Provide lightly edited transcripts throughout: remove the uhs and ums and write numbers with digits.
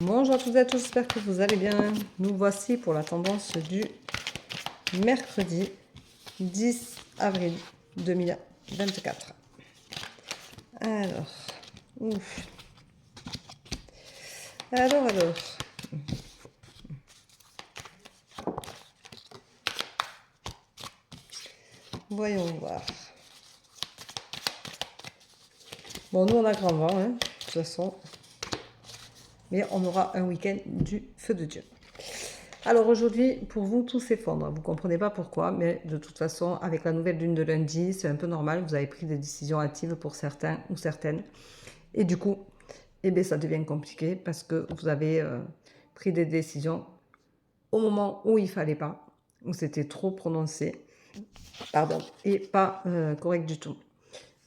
Bonjour à toutes et à tous, j'espère que vous allez bien. Nous voici pour la tendance du mercredi 10 avril 2024. Alors, ouf. Alors, voyons voir. Bon, nous on a grand vent, hein, de toute façon, mais on aura un week-end du feu de Dieu. Alors aujourd'hui, pour vous, tout s'effondre. Vous ne comprenez pas pourquoi, mais de toute façon, avec la nouvelle lune de lundi, c'est un peu normal. Vous avez pris des décisions hâtives pour certains ou certaines. Et du coup, eh bien, ça devient compliqué parce que vous avez pris des décisions au moment où il ne fallait pas, où c'était trop prononcé, pardon, et pas correct du tout.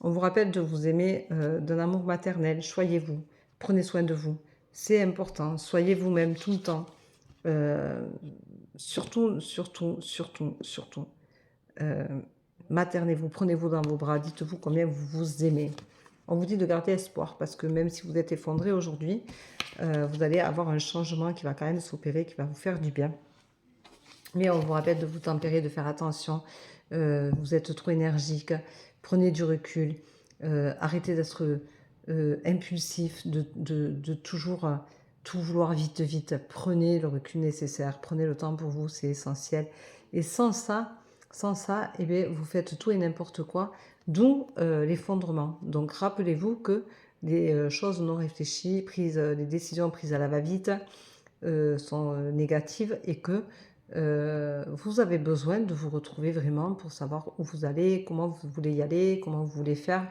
On vous rappelle de vous aimer d'un amour maternel. Choyez-vous, prenez soin de vous. C'est important. Soyez vous-même tout le temps. Surtout, maternez-vous, prenez-vous dans vos bras, dites-vous combien vous vous aimez. On vous dit de garder espoir parce que même si vous êtes effondré aujourd'hui, vous allez avoir un changement qui va quand même s'opérer, qui va vous faire du bien. Mais on vous rappelle de vous tempérer, de faire attention. Vous êtes trop énergique, prenez du recul, arrêtez d'être impulsif, de toujours tout vouloir vite, vite. Prenez le recul nécessaire, prenez le temps pour vous, c'est essentiel. Et sans ça, eh bien, vous faites tout et n'importe quoi, d'où l'effondrement. Donc rappelez-vous que les choses non réfléchies, les décisions prises à la va-vite sont négatives et que vous avez besoin de vous retrouver vraiment pour savoir où vous allez, comment vous voulez y aller, comment vous voulez faire.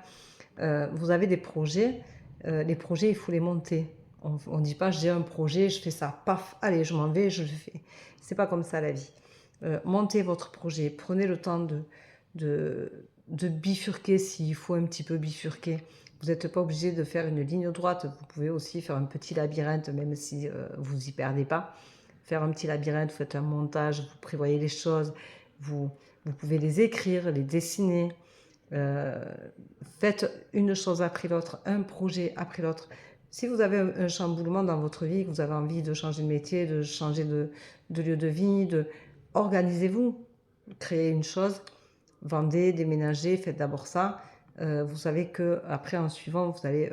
Vous avez des projets, les projets il faut les monter. On ne dit pas j'ai un projet, je fais ça, paf, allez je m'en vais, je le fais. C'est pas comme ça la vie. Montez votre projet, prenez le temps de bifurquer s'il faut un petit peu bifurquer. Vous n'êtes pas obligé de faire une ligne droite, vous pouvez aussi faire un petit labyrinthe même si vous y perdez pas. Faire un petit labyrinthe, vous faites un montage, vous prévoyez les choses, vous pouvez les écrire, les dessiner. Faites une chose après l'autre, un projet après l'autre. Si vous avez un chamboulement dans votre vie, que vous avez envie de changer de métier, de changer de lieu de vie, organisez-vous, créez une chose, vendez, déménagez, faites d'abord ça. Vous savez qu'après, en suivant, vous allez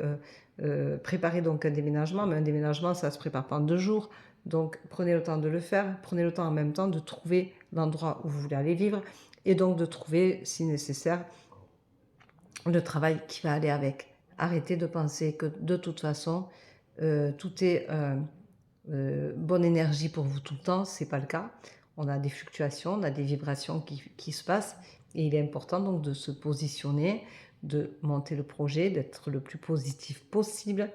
préparer donc un déménagement, mais un déménagement, ça ne se prépare pas en 2 jours. Donc prenez le temps de le faire, prenez le temps en même temps de trouver l'endroit où vous voulez aller vivre et donc de trouver, si nécessaire, le travail qui va aller avec. Arrêtez de penser que de toute façon, tout est bonne énergie pour vous tout le temps, c'est pas le cas. On a des fluctuations, on a des vibrations qui se passent et il est important donc de se positionner, de monter le projet, d'être le plus positif possible,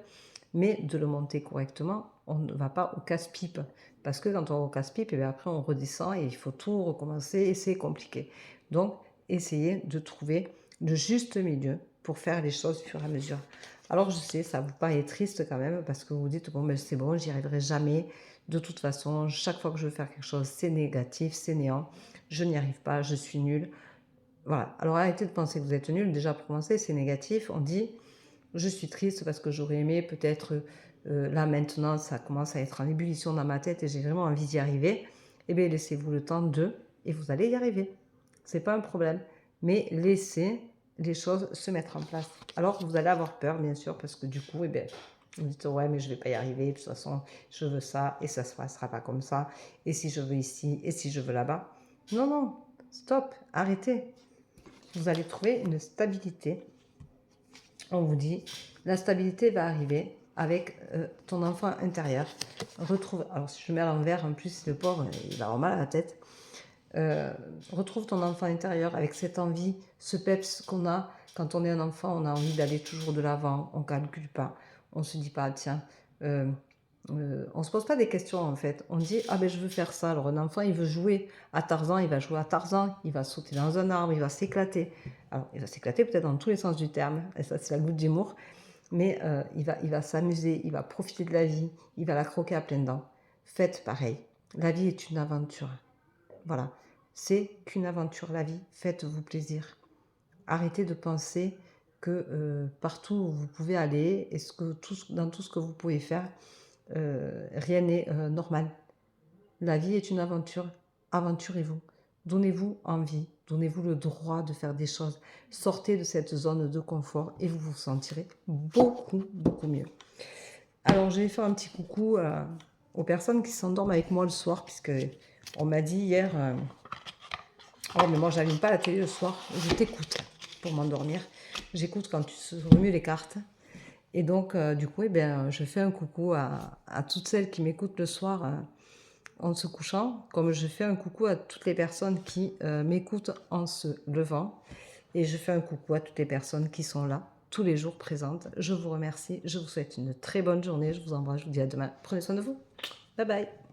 mais de le monter correctement. On ne va pas au casse-pipe parce que quand on va au casse-pipe, et bien après on redescend et il faut tout recommencer et c'est compliqué. Donc essayez de trouver le juste milieu pour faire les choses au fur et à mesure. Alors je sais, ça vous paraît triste quand même parce que vous vous dites, bon, mais c'est bon, j'y arriverai jamais. De toute façon, chaque fois que je veux faire quelque chose, c'est négatif, c'est néant. Je n'y arrive pas, je suis nulle. Voilà. Alors arrêtez de penser que vous êtes nul. Déjà pour commencer, c'est négatif. On dit, je suis triste parce que j'aurais aimé peut-être, là maintenant, ça commence à être en ébullition dans ma tête et j'ai vraiment envie d'y arriver. Eh bien, laissez-vous le temps et vous allez y arriver. C'est pas un problème. Mais laissez les choses se mettre en place. Alors, vous allez avoir peur, bien sûr, parce que du coup, eh bien, vous dites, ouais, mais je ne vais pas y arriver. De toute façon, je veux ça et ça ne se passera pas comme ça. Et si je veux ici et si je veux là-bas. Non, non, stop, arrêtez. Vous allez trouver une stabilité. On vous dit, la stabilité va arriver avec ton enfant intérieur. Alors si je mets à l'envers, en plus le pauvre, il va avoir mal à la tête. Retrouve ton enfant intérieur avec cette envie, ce peps qu'on a. Quand on est un enfant, on a envie d'aller toujours de l'avant, on ne calcule pas. On ne se dit pas, tiens, on ne se pose pas des questions en fait. On dit, ah ben je veux faire ça. Alors un enfant, il veut jouer à Tarzan, il va jouer à Tarzan, il va sauter dans un arbre, il va s'éclater. Alors il va s'éclater peut-être dans tous les sens du terme, et ça c'est la goutte d'humour, mais il va s'amuser, il va profiter de la vie, il va la croquer à pleines dents. Faites pareil. La vie est une aventure. Voilà, c'est qu'une aventure la vie, faites-vous plaisir. Arrêtez de penser que partout où vous pouvez aller, dans tout ce que vous pouvez faire, rien n'est normal. La vie est une aventure. Aventurez-vous. Donnez-vous envie. Donnez-vous le droit de faire des choses. Sortez de cette zone de confort et vous vous sentirez beaucoup, beaucoup mieux. Alors, je vais faire un petit coucou aux personnes qui s'endorment avec moi le soir, puisque on m'a dit hier, oh mais moi j'allume pas la télé le soir, je t'écoute pour m'endormir. J'écoute quand tu remues les cartes. Et donc, du coup, eh bien, je fais un coucou à toutes celles qui m'écoutent le soir en se couchant, comme je fais un coucou à toutes les personnes qui m'écoutent en se levant. Et je fais un coucou à toutes les personnes qui sont là, tous les jours présentes. Je vous remercie, je vous souhaite une très bonne journée, je vous embrasse, je vous dis à demain. Prenez soin de vous. Bye bye.